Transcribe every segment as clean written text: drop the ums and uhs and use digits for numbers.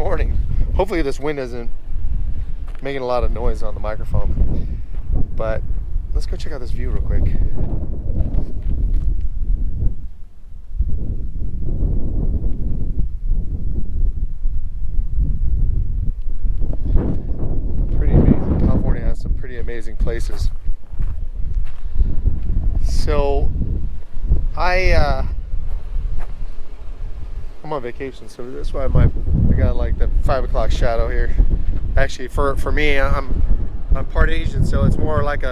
morning. Hopefully this wind isn't making a lot of noise on the microphone. But let's go check out this view real quick. Pretty amazing. California has some pretty amazing places. So I'm on vacation, so that's why I got like the 5 o'clock shadow here. Actually, for me, I'm part Asian, so it's more like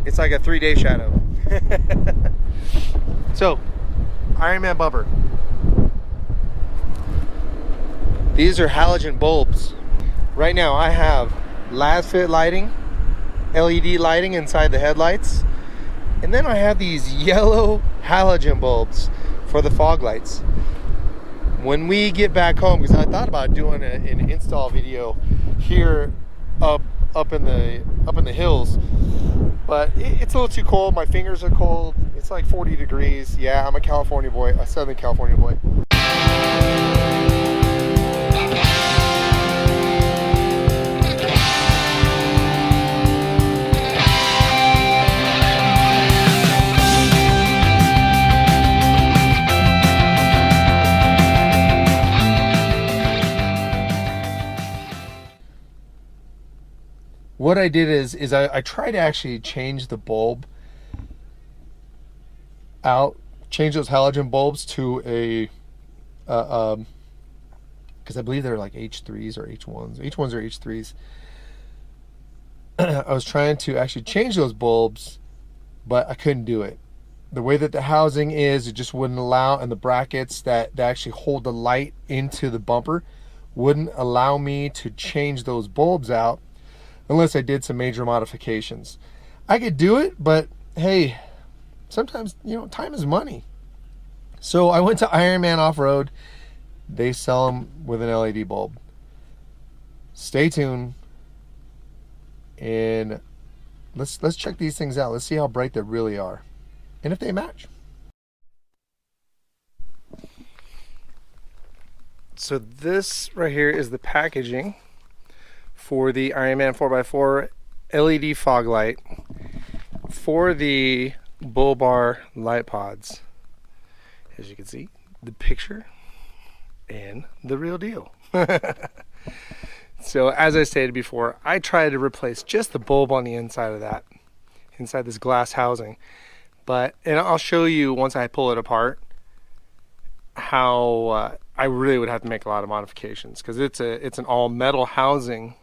it's like a 3-day shadow. So, Ironman bumper. These are halogen bulbs. Right now, I have LXPlore lighting, LED lighting inside the headlights, and then I have these yellow halogen bulbs for the fog lights. When we get back home, because I thought about doing an install video here up in the hills, but it's a little too cold. My fingers are cold. It's like 40 degrees. Yeah, I'm a California boy, a Southern California boy. What I did is I tried to actually change the bulb out, change those halogen bulbs to a, because I believe they're like H3s or H1s. H1s or H3s. I was trying to actually change those bulbs, but I couldn't do it. The way that the housing is, it just wouldn't allow, and the brackets that actually hold the light into the bumper wouldn't allow me to change those bulbs out unless I did some major modifications. I could do it, but hey, sometimes, time is money. So I went to Ironman Off-Road. They sell them with an LED bulb. Stay tuned, and let's check these things out. Let's see how bright they really are, and if they match. So this right here is the packaging for the Ironman 4x4 LED fog light for the bull bar light pods. As you can see, the picture and the real deal. So as I stated before, I tried to replace just the bulb on the inside of that, inside this glass housing. And I'll show you once I pull it apart how I really would have to make a lot of modifications, because it's an all metal housing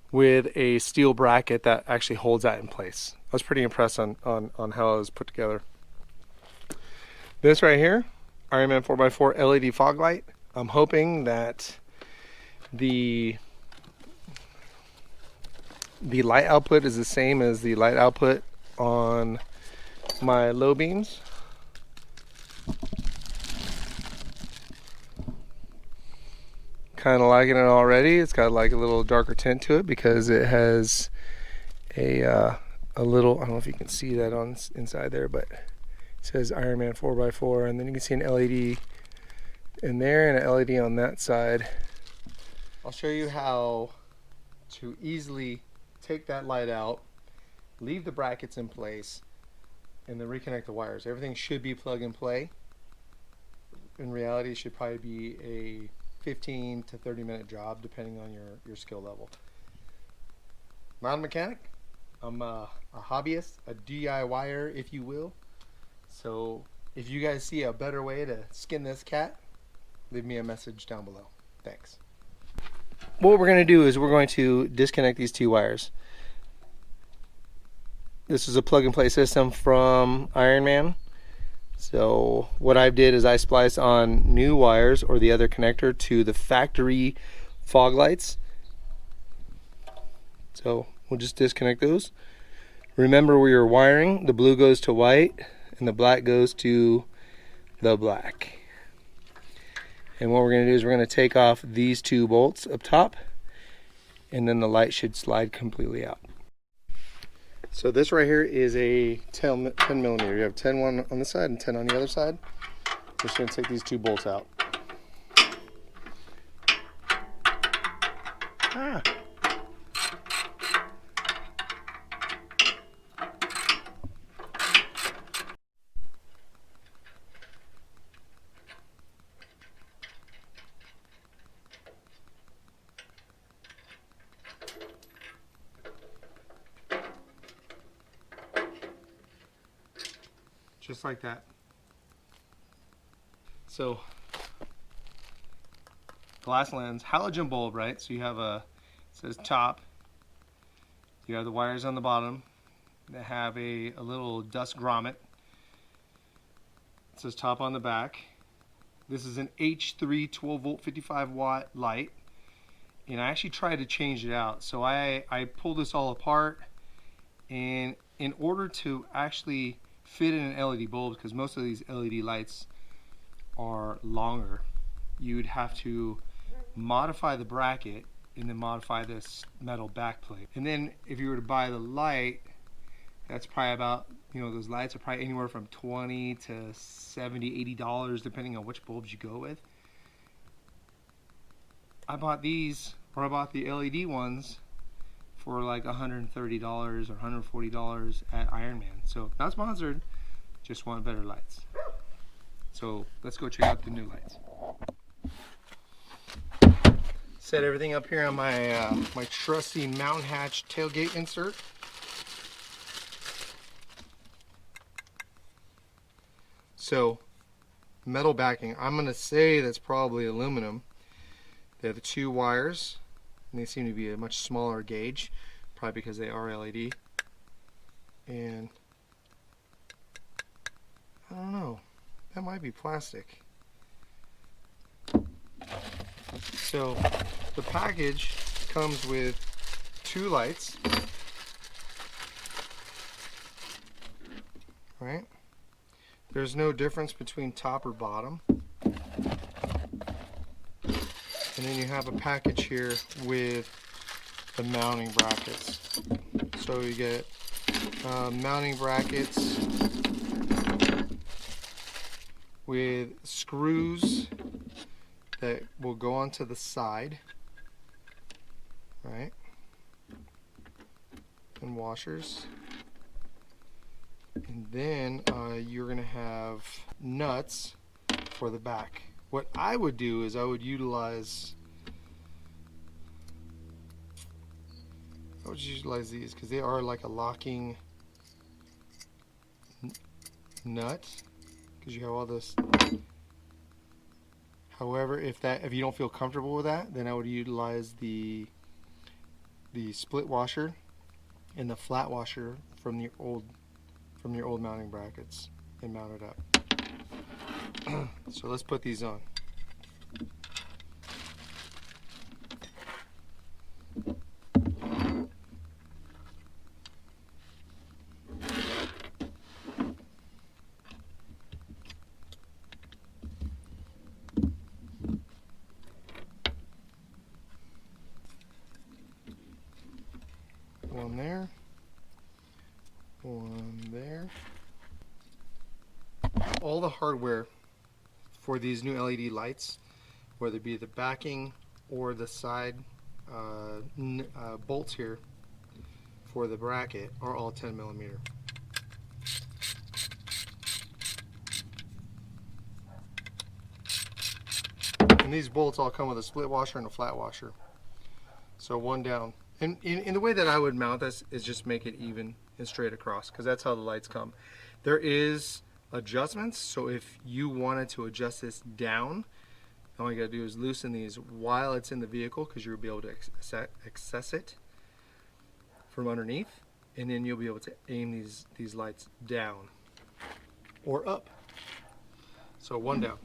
with a steel bracket that actually holds that in place. I was pretty impressed on how it was put together. This right here, Ironman 4x4 LED fog light. I'm hoping that the light output is the same as the light output on my low beams. Kind of liking it already. It's got like a little darker tint to it because it has a little, I don't know if you can see that on inside there, but it says Ironman 4x4, and then you can see an LED in there and an LED on that side. I'll show you how to easily take that light out, leave the brackets in place, and then reconnect the wires. Everything should be plug and play. In reality, it should probably be a 15 to 30 minute job depending on your skill level. Not a mechanic. I'm a hobbyist, a DIYer, if you will. So if you guys see a better way to skin this cat, leave me a message down below. Thanks. What we're going to do is we're going to disconnect these two wires. This is a plug and play system from Ironman. So what I did is I spliced on new wires, or the other connector, to the factory fog lights. So we'll just disconnect those. Remember, where you're wiring, the blue goes to white and the black goes to the black. And what we're going to do is we're going to take off these two bolts up top, and then the light should slide completely out. So this right here is a 10 millimeter. You have 10 one on this side and 10 on the other side. Just going to take these two bolts out. Ah. Just like that. So, glass lens, halogen bulb, right? So you have it says top, you have the wires on the bottom that have a little dust grommet. It says top on the back. This is an H3 12 volt 55 watt light, and I actually tried to change it out. So I pulled this all apart, and in order to actually fit in an LED bulb, because most of these LED lights are longer, you'd have to modify the bracket and then modify this metal backplate. And then if you were to buy the light, that's probably about, you know, those lights are probably anywhere from $20 to $70, $80 depending on which bulbs you go with. I bought these, or I bought the LED ones for like $130 or $140 at Ironman. So not sponsored, just want better lights. So let's go check out the new lights. Set everything up here on my my trusty Mountain Hatch tailgate insert. So metal backing, I'm going to say that's probably aluminum. They have the two wires, and they seem to be a much smaller gauge, probably because they are LED. And I don't know, that might be plastic. So the package comes with two lights, right? There's no difference between top or bottom. And then you have a package here with the mounting brackets. So you get mounting brackets with screws that will go onto the side, right? And washers. And then you're going to have nuts for the back. What I would do is I would utilize these because they are like a locking nut, because you have all this. However, if you don't feel comfortable with that, then I would utilize the split washer and the flat washer from your old mounting brackets and mount it up. So let's put these on. One there, one there. All the hardware for these new LED lights, whether it be the backing or the side bolts here for the bracket, are all 10 millimeter. And these bolts all come with a split washer and a flat washer. So one down. And in the way that I would mount this is just make it even and straight across, because that's how the lights come. There is adjustments, so if you wanted to adjust this down, all you gotta do is loosen these while it's in the vehicle, because you'll be able to access it from underneath, and then you'll be able to aim these lights down or up. So one down.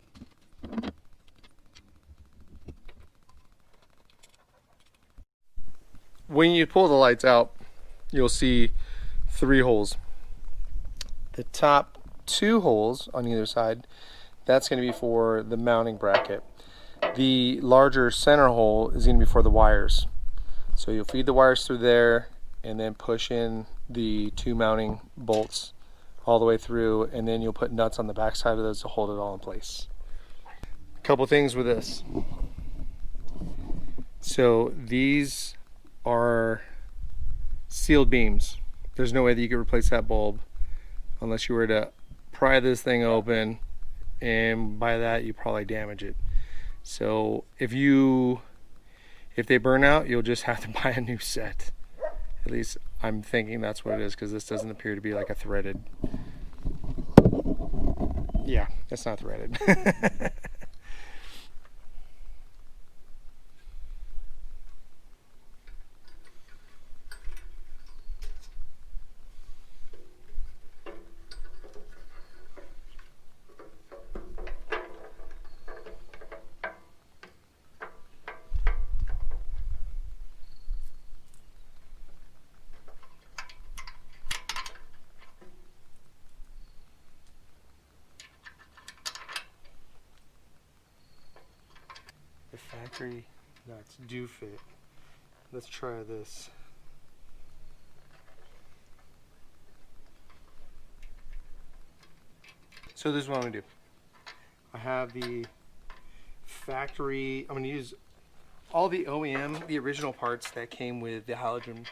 When you pull the lights out, you'll see 3 holes. The top 2 holes on either side, that's going to be for the mounting bracket. The larger center hole is going to be for the wires. So you'll feed the wires through there and then push in the 2 mounting bolts all the way through, and then you'll put nuts on the back side of those to hold it all in place. A couple things with this. So these are sealed beams. There's no way that you could replace that bulb unless you were to pry this thing open, and by that you probably damage it. So if they burn out, you'll just have to buy a new set. At least I'm thinking that's what it is, because this doesn't appear to be like a threaded. Yeah, it's not threaded. The factory nuts do fit. Let's try this. So this is what I'm gonna do. I have the factory, I'm gonna use all the OEM, the original parts that came with the halogen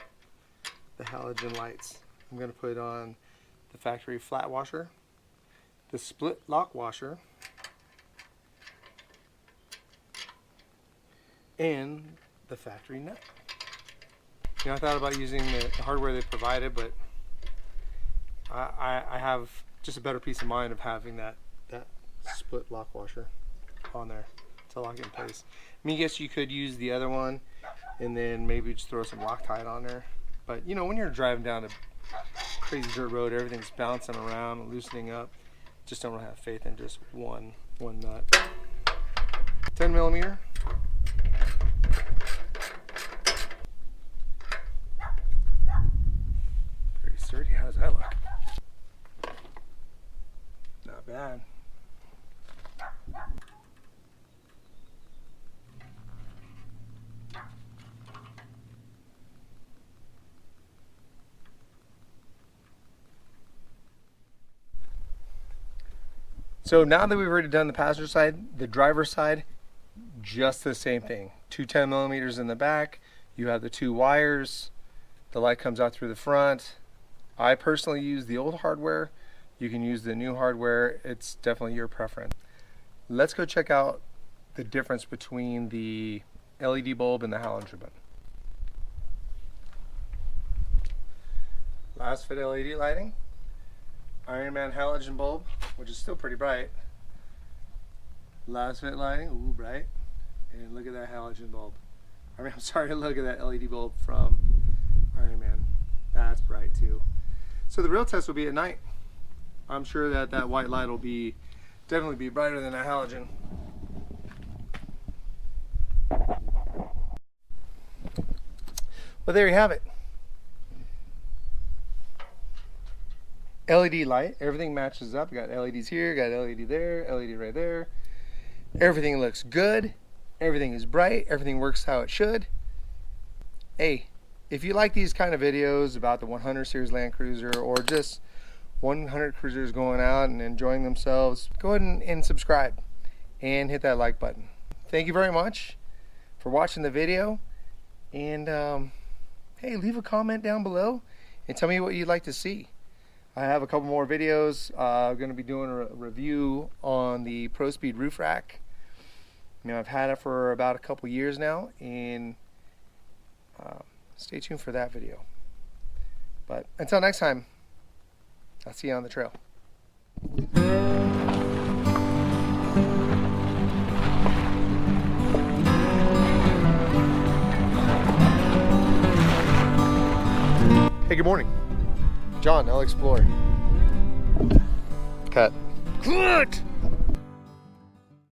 lights. I'm gonna put on the factory flat washer, the split lock washer, and the factory nut. You know, I thought about using the hardware they provided, but I have just a better peace of mind of having that split lock washer on there to lock it in place. I mean, I guess you could use the other one and then maybe just throw some Loctite on there. But you know, when you're driving down a crazy dirt road, everything's bouncing around and loosening up. Just don't really have faith in just one nut. 10 millimeter. Pretty sturdy. How does that look? Not bad. So now that we've already done the passenger side, the driver's side, just the same thing. Two 10 millimeters in the back. You have the two wires. The light comes out through the front. I personally use the old hardware. You can use the new hardware. It's definitely your preference. Let's go check out the difference between the LED bulb and the halogen bulb. Last fit LED lighting. Ironman halogen bulb, which is still pretty bright. Last fit lighting, ooh, bright. And look at that halogen bulb. I mean, I'm sorry, look at that LED bulb from Ironman. That's bright too. So the real test will be at night. I'm sure that that white light will definitely be brighter than a halogen. Well, there you have it. LED light, everything matches up. Got LEDs here, got LED there, LED right there. Everything looks good. Everything is bright. Everything works how it should. Hey, if you like these kind of videos about the 100 Series Land Cruiser, or just 100 cruisers going out and enjoying themselves, go ahead and subscribe and hit that like button. Thank you very much for watching the video. And hey, leave a comment down below and tell me what you'd like to see. I have a couple more videos. I'm going to be doing a review on the ProSpeed roof rack. You know, I've had it for about a couple years now, and stay tuned for that video. But until next time, I'll see you on the trail. Hey, good morning. John, LXPlore. Cut. Good!